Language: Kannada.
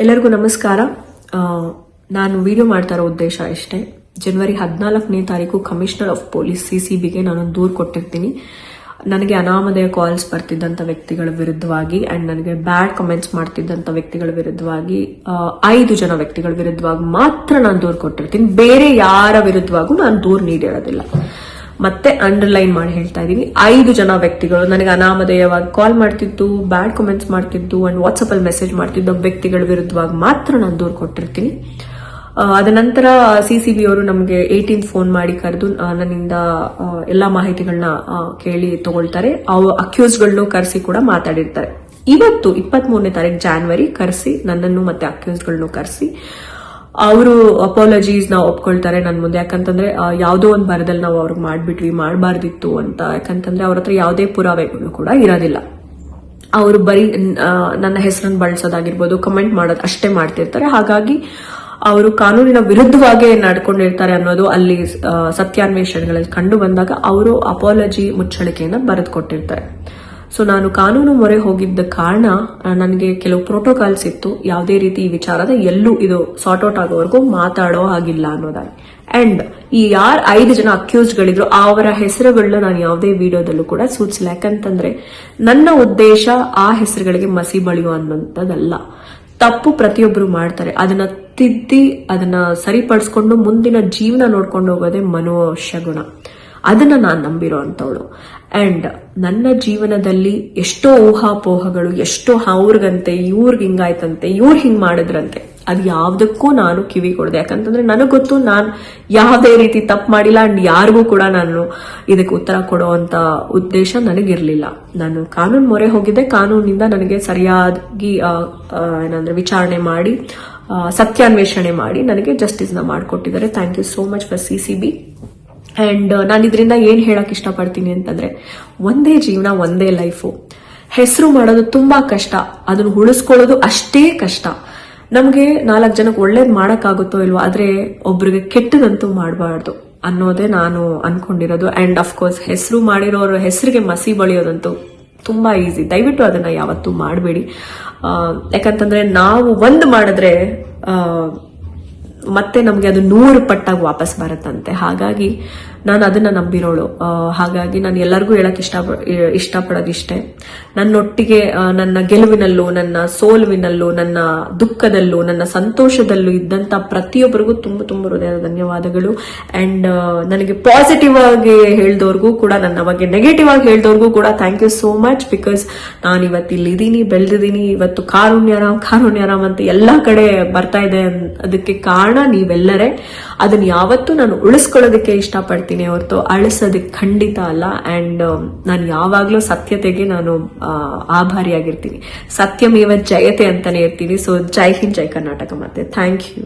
ಎಲ್ಲರಿಗೂ ನಮಸ್ಕಾರ. ನಾನು ವಿಡಿಯೋ ಮಾಡ್ತಾ ಇರೋ ಉದ್ದೇಶ ಇಷ್ಟೇ. ಜನವರಿ 14ನೇ ತಾರೀಕು ಕಮಿಷನರ್ ಆಫ್ ಪೊಲೀಸ್ CCBಗೆ ನಾನು ದೂರು ಕೊಟ್ಟಿರ್ತೀನಿ. ನನಗೆ ಅನಾಮಧೇಯ ಕಾಲ್ಸ್ ಬರ್ತಿದ್ದಂಥ ವ್ಯಕ್ತಿಗಳ ವಿರುದ್ಧವಾಗಿ ಅಂಡ್ ನನಗೆ ಬ್ಯಾಡ್ ಕಮೆಂಟ್ಸ್ ಮಾಡ್ತಿದ್ದಂಥ ವ್ಯಕ್ತಿಗಳ ವಿರುದ್ಧವಾಗಿ 5 ಜನ ವ್ಯಕ್ತಿಗಳ ವಿರುದ್ಧವಾಗಿ ಮಾತ್ರ ನಾನು ದೂರು ಕೊಟ್ಟಿರ್ತೀನಿ. ಬೇರೆ ಯಾರ ವಿರುದ್ಧವಾಗೂ ನಾನು ದೂರು ನೀಡಿರೋದಿಲ್ಲ. ಮತ್ತೆ ಅಂಡರ್ಲೈನ್ ಮಾಡಿ ಹೇಳ್ತಾ ಇದ್ದೀನಿ, 5 ಜನ ವ್ಯಕ್ತಿಗಳು ನನಗೆ ಅನಾಮಧೇಯವಾಗಿ ಕಾಲ್ ಮಾಡ್ತಿದ್ದು, ಬ್ಯಾಡ್ ಕಮೆಂಟ್ಸ್ ಮಾಡ್ತಿದ್ದು ಅಂಡ್ ವಾಟ್ಸಪ್ ಅಲ್ಲಿ ಮೆಸೇಜ್ ಮಾಡ್ತಿದ್ದ ವ್ಯಕ್ತಿಗಳ ವಿರುದ್ಧವಾಗಿ ಮಾತ್ರ ನಾನು ದೂರು ಕೊಟ್ಟಿರ್ತೀನಿ. ಅದ ನಂತರ CCB ಅವರು ನಮಗೆ 18 ಫೋನ್ ಮಾಡಿ ಕರೆದು ನನ್ನಿಂದ ಎಲ್ಲಾ ಮಾಹಿತಿಗಳನ್ನ ಕೇಳಿ ತಗೊಳ್ತಾರೆ. ಅಕ್ಯೂಸ್ಗಳನ್ನು ಕರೆಸಿ ಕೂಡ ಮಾತಾಡಿರ್ತಾರೆ. ಇವತ್ತು 23ನೇ ತಾರೀಕು ಜಾನ್ವರಿ ಕರೆಸಿ ನನ್ನನ್ನು ಮತ್ತೆ ಅಕ್ಯೂಸ್ಗಳನ್ನು ಕರೆಸಿ ಅವರು ಅಪಾಲಜೀಸ್ ನಾವು ಒಪ್ಕೊಳ್ತಾರೆ ನನ್ನ ಮುಂದೆ. ಯಾಕಂತಂದ್ರೆ ಯಾವುದೋ ಒಂದು ಬರದಲ್ಲಿ ನಾವು ಅವ್ರಿಗೆ ಮಾಡ್ಬಿಟ್ವಿ, ಮಾಡಬಾರ್ದಿತ್ತು ಅಂತ. ಯಾಕಂತಂದ್ರೆ ಅವ್ರ ಹತ್ರ ಯಾವುದೇ ಪುರಾವೆಗಳು ಕೂಡ ಇರೋದಿಲ್ಲ. ಅವರು ಬರೀ ನನ್ನ ಹೆಸರನ್ನು ಬಳಸೋದಾಗಿರ್ಬೋದು, ಕಮೆಂಟ್ ಮಾಡೋದು ಅಷ್ಟೇ ಮಾಡ್ತಿರ್ತಾರೆ. ಹಾಗಾಗಿ ಅವರು ಕಾನೂನಿನ ವಿರುದ್ಧವಾಗೇ ನಡ್ಕೊಂಡಿರ್ತಾರೆ ಅನ್ನೋದು ಅಲ್ಲಿ ಸತ್ಯಾನ್ವೇಷಣೆಗಳಲ್ಲಿ ಕಂಡು ಬಂದಾಗ ಅವರು ಅಪಾಲಜಿ ಮುಚ್ಚಳಿಕೆಯನ್ನ ಬರೆದು ಕೊಟ್ಟಿರ್ತಾರೆ. ಸೊ ನಾನು ಕಾನೂನು ಮೊರೆ ಹೋಗಿದ್ದ ಕಾರಣ ನನಗೆ ಕೆಲವು ಪ್ರೋಟೋಕಾಲ್ಸ್ ಇತ್ತು. ಯಾವುದೇ ರೀತಿ ಈ ವಿಚಾರದ ಎಲ್ಲೂ ಇದು ಸಾರ್ಟ್ ಔಟ್ ಆಗೋವರೆಗೂ ಮಾತಾಡೋ ಹಾಗಿಲ್ಲ ಅನ್ನೋದಾಗಿ. ಅಂಡ್ ಈ 5 ಜನ ಅಕ್ಯೂಸ್ಗಳಿದ್ರು ಅವರ ಹೆಸರುಗಳನ್ನ ನಾನು ಯಾವುದೇ ವಿಡಿಯೋದಲ್ಲೂ ಕೂಡ ಸೂಚಿಸಿಲ್ಲ. ಯಾಕಂತಂದ್ರೆ ನನ್ನ ಉದ್ದೇಶ ಆ ಹೆಸರುಗಳಿಗೆ ಮಸಿ ಬಳಿಯೋ ಅನ್ನೋಂಥದ್ದಲ್ಲ. ತಪ್ಪು ಪ್ರತಿಯೊಬ್ಬರು ಮಾಡ್ತಾರೆ, ಅದನ್ನ ತಿದ್ದಿ ಅದನ್ನ ಸರಿಪಡಿಸ್ಕೊಂಡು ಮುಂದಿನ ಜೀವನ ನೋಡ್ಕೊಂಡು ಹೋಗೋದೇ ಮನುಷ್ಯ ಗುಣ. ಅದನ್ನ ನಾನು ನಂಬಿರೋ ಅಂತವಳು. ಅಂಡ್ ನನ್ನ ಜೀವನದಲ್ಲಿ ಎಷ್ಟೋ ಊಹಾಪೋಹಗಳು, ಎಷ್ಟೋ ಅವ್ರಿಗಂತೆ ಇವ್ರಿಗೆ ಹಿಂಗಾಯ್ತಂತೆ, ಇವ್ರು ಹಿಂಗ್ ಮಾಡಿದ್ರಂತೆ, ಅದು ಯಾವ್ದಕ್ಕೂ ನಾನು ಕಿವಿ ಕೊಡದೆ. ಯಾಕಂತಂದ್ರೆ ನನಗ್ ಗೊತ್ತು ನಾನು ಯಾವುದೇ ರೀತಿ ತಪ್ಪು ಮಾಡಿಲ್ಲ ಅಂಡ್ ಯಾರಿಗೂ ಕೂಡ ನಾನು ಇದಕ್ಕೆ ಉತ್ತರ ಕೊಡೋ ಅಂತ ಉದ್ದೇಶ ನನಗಿರ್ಲಿಲ್ಲ. ನಾನು ಕಾನೂನು ಮೊರೆ ಹೋಗಿದ್ದೆ. ಕಾನೂನಿನಿಂದ ನನಗೆ ಸರಿಯಾಗಿ ಏನಂದ್ರೆ ವಿಚಾರಣೆ ಮಾಡಿ ಸತ್ಯಾನ್ವೇಷಣೆ ಮಾಡಿ ನನಗೆ ಜಸ್ಟಿಸ್ ನ ಮಾಡಿಕೊಟ್ಟಿದ್ದಾರೆ. Thank you so much for CCB. And ನಾನು ಇದರಿಂದ ಏನ್ ಹೇಳಕ್ ಇಷ್ಟಪಡ್ತೀನಿ ಅಂತಂದ್ರೆ, ಒಂದೇ ಜೀವನ, ಒಂದೇ ಲೈಫು. ಹೆಸರು ಮಾಡೋದು ತುಂಬಾ ಕಷ್ಟ, ಅದನ್ನು ಉಳಿಸ್ಕೊಳ್ಳೋದು ಅಷ್ಟೇ ಕಷ್ಟ. ನಮ್ಗೆ 4 ಜನಕ್ಕೆ ಒಳ್ಳೇದ್ ಮಾಡಕ್ಕಾಗುತ್ತೋ ಇಲ್ವೋ, ಆದ್ರೆ ಒಬ್ರಿಗೆ ಕೆಟ್ಟದಂತೂ ಮಾಡಬಾರ್ದು ಅನ್ನೋದೇ ನಾನು ಅನ್ಕೊಂಡಿರೋದು. ಅಂಡ್ ಅಫ್ಕೋರ್ಸ್ ಹೆಸರು ಮಾಡಿರೋರ ಹೆಸರಿಗೆ ಮಸಿ ಬಳಿಯೋದಂತೂ ತುಂಬಾ ಈಸಿ. ದಯವಿಟ್ಟು ಅದನ್ನ ಯಾವತ್ತೂ ಮಾಡಬೇಡಿ. ಯಾಕಂತಂದ್ರೆ ನಾವು ಒಂದು ಮಾಡಿದ್ರೆ ಮತ್ತೆ ನಮ್ಗೆ ಅದು 100 ಪಟ್ಟಾಗಿ ವಾಪಸ್ ಬರುತ್ತಂತೆ. ಹಾಗಾಗಿ ನಾನು ಅದನ್ನ ನಂಬಿರೋಳು. ಹಾಗಾಗಿ ನಾನು ಎಲ್ಲರಿಗೂ ಹೇಳಕ್ ಇಷ್ಟಪಡೋದಿಷ್ಟೇ, ನನ್ನೊಟ್ಟಿಗೆ ನನ್ನ ಗೆಲುವಿನಲ್ಲೂ, ನನ್ನ ಸೋಲುವಿನಲ್ಲೂ, ನನ್ನ ದುಃಖದಲ್ಲೂ, ನನ್ನ ಸಂತೋಷದಲ್ಲೂ ಇದ್ದಂತ ಪ್ರತಿಯೊಬ್ಬರಿಗೂ ತುಂಬ ತುಂಬ ಹೃದಯದ ಧನ್ಯವಾದಗಳು. ಅಂಡ್ ನನಗೆ ಪಾಸಿಟಿವ್ ಆಗಿ ಹೇಳ್ದವ್ರಿಗೂ ಕೂಡ, ನನ್ನ ಬಗ್ಗೆ ನೆಗೆಟಿವ್ ಆಗಿ ಹೇಳ್ದವ್ರಿಗೂ ಕೂಡ thank you so much. Because ನಾನು ಇವತ್ತು ಇಲ್ಲಿದ್ದೀನಿ, ಬೆಳೆದಿದ್ದೀನಿ. ಇವತ್ತು ಕಾರುಣ್ಯರಾಮ್ ಅಂತ ಎಲ್ಲಾ ಕಡೆ ಬರ್ತಾ ಇದೆ. ಅದಕ್ಕೆ ಕಾರಣ ನೀವೆಲ್ಲರೇ. ಅದನ್ನ ಯಾವತ್ತೂ ನಾನು ಉಳಿಸ್ಕೊಳ್ಳೋದಕ್ಕೆ ಇಷ್ಟಪಡ್ತೀನಿ ಹೊರತು ಅಳಿಸೋದಕ್ಕೆ ಖಂಡಿತ ಅಲ್ಲ. ಅಂಡ್ ನಾನು ಯಾವಾಗ್ಲೂ ಸತ್ಯತೆಗೆ ನಾನು ಆಭಾರಿಯಾಗಿರ್ತೀನಿ. ಸತ್ಯಮೇವ ಜಯತೆ ಅಂತಾನೆ ಇರ್ತೀನಿ. ಸೊ ಜೈ ಹಿಂದ್, ಜೈ ಕರ್ನಾಟಕ. ಮತ್ತೆ ಥ್ಯಾಂಕ್ ಯು.